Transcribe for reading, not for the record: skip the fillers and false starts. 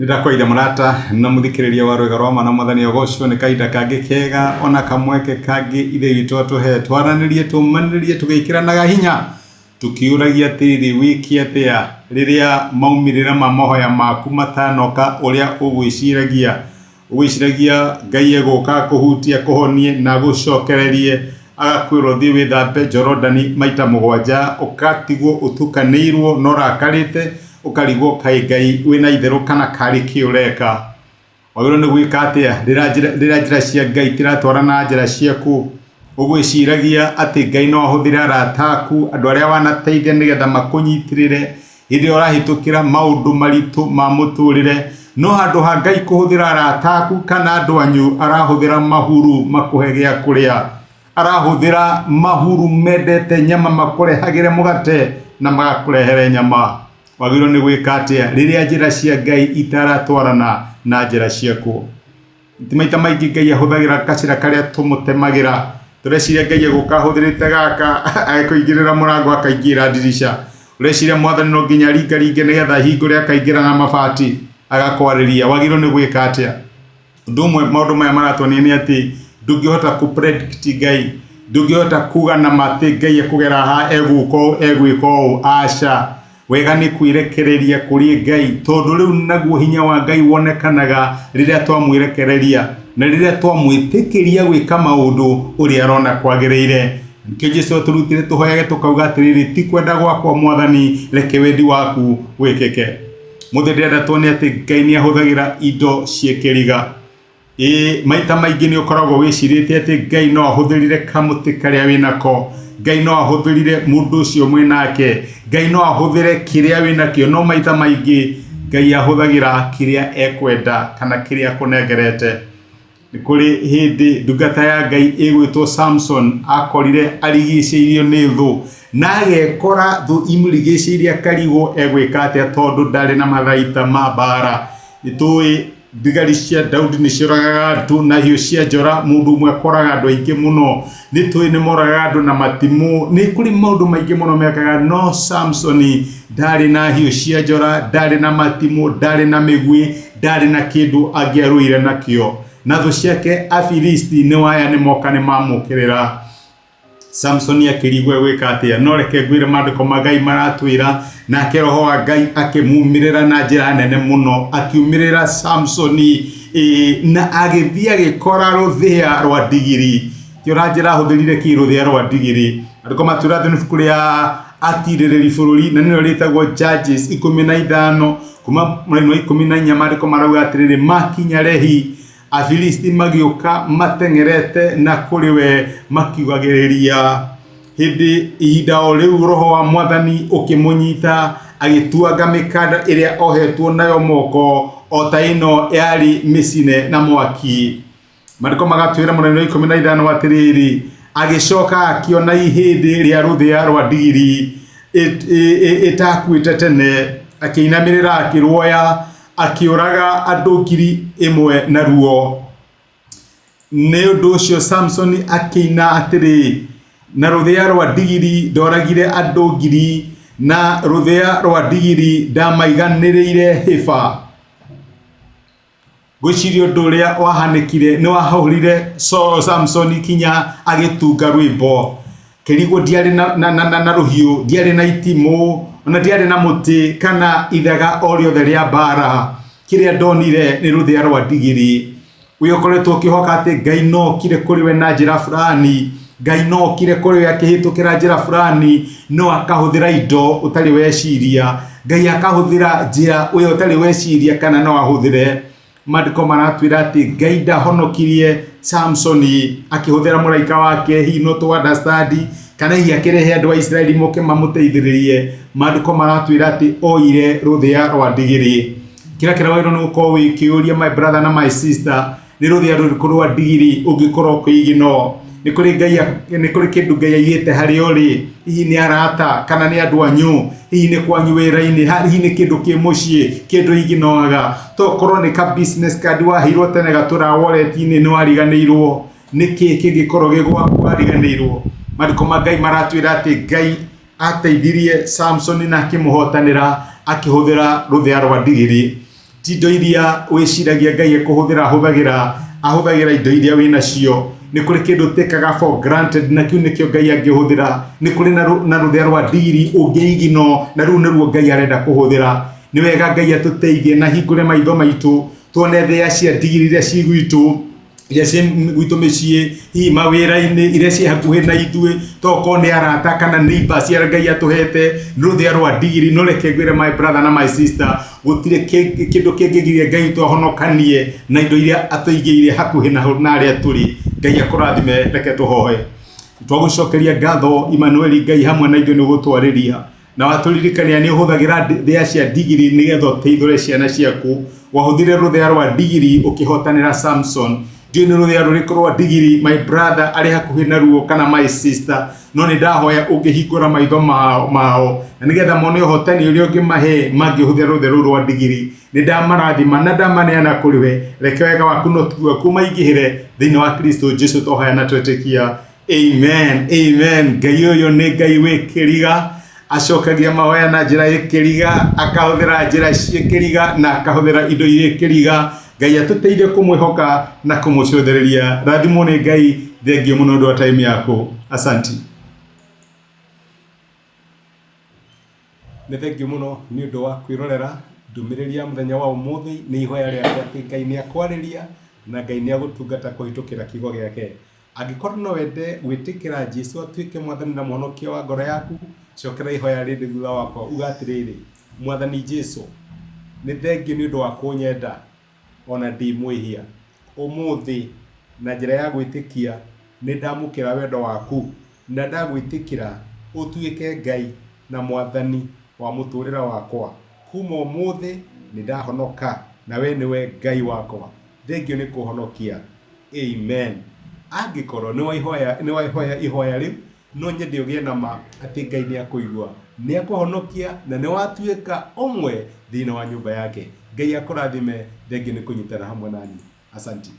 Ndirakoitha murata na muthikiriria wa rwega rwa mana mwathani ogocwo ni kaida kangi kega ona kamweke kangi ithe witu atuhe twaranirie tumaniririe tugikiranaga hinya tukiuragia tiri wiki atia riria maumirira ma mahoya maku matanoka uria ugwiciragia Ngai eguka kuhutia kuhonie na gucokererie agakwirwo thi withambe Jorodani maita 7 ukatigwo utukanirwo norakarite ukarigwo kai Ngai wina itheru kana kari kiureka wagiro ni gwika atia rira njira cia Ngai tiratwara na njira ciaku ugwiciragia ati Ngai no ahuthira arataku andu aria wanateithia nigetha makunyitirire hindi urahitukira maundu maritu ma muturire no handu ha Ngai kuhuthira arataku kana andu anyu arahuthira mahuru makuhe gia kuria arahuthira mahuru mendete nyama makurehagire mugate na magakurehere nyama wagiro ni gwika atia riria njira cia Ngai itaratwarana na njira ciaku timaita maingi Ngai ahuthagira kacira karia tumutemagira tureciria Ngai gukahuthirite gaka agikuingirira murango akaingira dirisha ureciria mwathani no nginya ringaringe nigetha hingure akaingira na mabati agakwariria wagiro ni gwika atia ndumwe maundu maya maratwonia ni ati ndungihota ku predict Ngai ndungihota kuga na mati Ngai ekugera ha egwiko aca wega ni kwirekereria kuri Ngai tondu riu naguo hinya wa Ngai wonekanaga riria twamwirekereria na riria twamwitikiria gwika maundu uria arona kwagiriire nikio Jesu turutire tuhoyage tukauga atiriri ti kwenda gwakwa mwathani reke wendi waku wikike muthirira twone ati Ngai ni ahuthagira indo ciekiriga maita maingi ni ukoragwo wicirite ati Ngai no ahuthirire kamuti karia winako Ngai no ahuthirire mundu ucio mwinake Ngai no ahuthire kiria winakio no maita maingi Ngai ahuthagira kiria ekwenda kana kiria kunengerete nikuri hindi ndungata ya Ngai igwitwo Samson akorire arigiceirio ni thu na agekora thu imurigiceirie akarigo egwika atia tondu ndari na mathaita ma bara nitui thigari cia Daudi ni cioragaga andu na hiu cia njora mundu umwe akoraga andu aingi muno nitui ni moraga andu na matimu ni kuri maundu maingi muno mekaga no Samsoni ndari na hiu cia njora ndari na matimu ndari na migwi ndari na kindu angiaruire nakio na thu ciake Afilisti ni waya ni moka ni mamukirira Samsoni akirigwe gwika atia no reke ngwire mandiko ma Ngai maratwira nake roho wa Ngai akimumirira na njira nene muno akiumirira Samsoni na agithia gikora ruthia rwa digiri tiora njira huthirire ki ruthia rwa digiri andiko matura thinu kuria atiriri bururi na nino ritagwo Judges 15 kuma mweno 14 mandiko marauga atiriri makinya rehi Afilisti magioka matengerete na kuriwe makiugagiriria hindi ihinda o riu roho wa mwathani ukimunyita agituanga mikanda iria ohetwo nayo moko o ta ino yari micine na mwaki mariko magatwira munene 15 atiriri agicoka akiona ihindi ria ruthia rwa digiri itakwite tene akinamirira akirwoya akiuraga andu 1,000 na ruo ne undu ucio Samsoni akina atiri na ruthia rwa digiri ndoragire andu 1,000 na ruthia rwa digiri ndamaiganiriire hifa gwicirio undu uria wahanikire ni wahurire Samsoni kinya agitunga rwimbo kirigo diari na ruhiu diari na itimu ona diari na muti kana ithaga oriothe ria bara kiria ndonire ni ruthia rwa digiri uyokoretwo kihoka ati Ngai no kire kuriwe na njira fulani Ngai no kire kuriwe akihitukira njira fulani no akahuthira indo utari weciria Ngai akahuthira njira uyo utari weciria kana no ahuthire mandiko maratwira ati Ngai ndahonokirie Samsoni akihuthira muraika wake he not to understand kana hi akirehe andu a Israeli moke mamuteithiririe mandiko maratwira ati oire ruthia rwa digiri kira kira wairo no ko wikiuria my brother na my sister ni ruthia rwa digiri ungikorwo kwigino ni kuri Ngai ni kuri kindu Ngai aigite hari ori hihi ni arata kana ni andu anyu hihi ni kwanyu wira-ini hihi ni kindu ki mucii kindu iginoaga to korwo ni ka business card wahirwo tene gatura wallet-ini ni wariganirwo niki kingikorwo gigwaku wariganirwo mandiko ma Ngai maratwira ati Ngai ateithirie Samsoni na akimuhotanira akihuthira ruthia rwa digiri ti indo iria wiciragia Ngai ekuhuthira ahuthagira indo iria wina cio. Ni kuri kindu tekaga for granted na kiu nikio Ngai angihuthira. Ni kuri na ruthia rwa ndigiri ungiigino na riu niruo Ngai arenda kuhuthira. Ni wega Ngai atuteithie na hingure maitho maitu tuone thea cia ndigiri iria ci gwitu iria ci gwitu micii hi mawira-ini iria ci hakuhi na ithui toko ni arata kana neighbors cia Ngai atuhete ruthia rwa ndigiri. No reke ngwire my brother na my sister, gutire kindu kingigiria Ngai twahonokanie na indo iria atuigiire hakuhi na aria turi. Ngai akurathime. Reke tuhoe. Twagucokeria ngatho Emmanuel Ngai hamwe na ithuĩ nĩ gũtwarĩria na waturirikania nĩ ũhũthagĩra thĩa cia ndigiri nĩgetha ũteithũre ciana ciaku. Wahũthire rũthĩa rwa ndigiri ũkĩhotanĩra Samson. Ndiũĩ nĩ rũthĩa rũrĩkũ rwa ndigiri my brother arĩ hakuhĩ naruo kana my sister, no nĩ ndahoya ũngĩhingũra maitho mao na nĩgetha mone ũhotani ũrĩa ũngĩmahe mangĩhũthĩra rũthĩa rũu rwa ndigiri. Nĩ ndamarathima na ndamaneana kũrĩ we. Reke wega waku no tuo kumaingĩhĩre thĩinĩ wa Kristo Jesu tũhoya na twetĩkia. Amen, amen. Ngai ũyũ nĩ Ngai wĩ kĩriga, acokagia mahoya na njĩra ĩkĩriga, akahũthĩra njĩra ciĩkĩriga na akahũthĩra indo irĩ kĩriga. Ngai atũteithie kũmwĩhoka na kũmũcũthĩrĩria. Rathimwo nĩ Ngai. Thengiũ mũno ũndũ wa time yaku. Asanti. Nĩ thengiũ mũno nĩ ũndũ wa kwĩrorera ndũmĩrĩri ya mũthenya wa ũmũthĩ. Nĩ ihoya rĩakwa atĩ Ngai nĩ akwarĩria na Ngai nĩ agũtungata kũhĩtũkĩra kiugo gĩake. Angĩkorwo no wende gwĩtĩkĩra Jesũ atuĩke mwathani na mũhonokia wa ngoro yaku, cokera ihoya rĩrĩ thutha wakwa uga atĩrĩrĩ: Mwathani Jesũ, nĩ thengiũ nĩ ũndũ wa kũnyenda ona ndi mwĩhia. Ũmũthĩ na njĩra ya gwĩtĩkia nĩ ndamũkĩra wendo waku na ndagwĩtĩkĩra ũtuĩke Ngai na mwathani wa mũtũrĩre wakwa. Kuma ũmũthĩ nĩ ndahonoka na we nĩwe Ngai wakwa. Thengiũ nĩ kũhonokia. Amen. Angĩkorwo nĩ waihoya ihoya rĩu, no nyende ũgĩe na ma atĩ Ngai nĩ akũigua, nĩ akũhonokia na nĩ watuĩka ũmwe thĩinĩ wa nyũmba yake. Ngai akũrathime. Thengiũ nĩ kũnyitana hamwe nani. Asanti.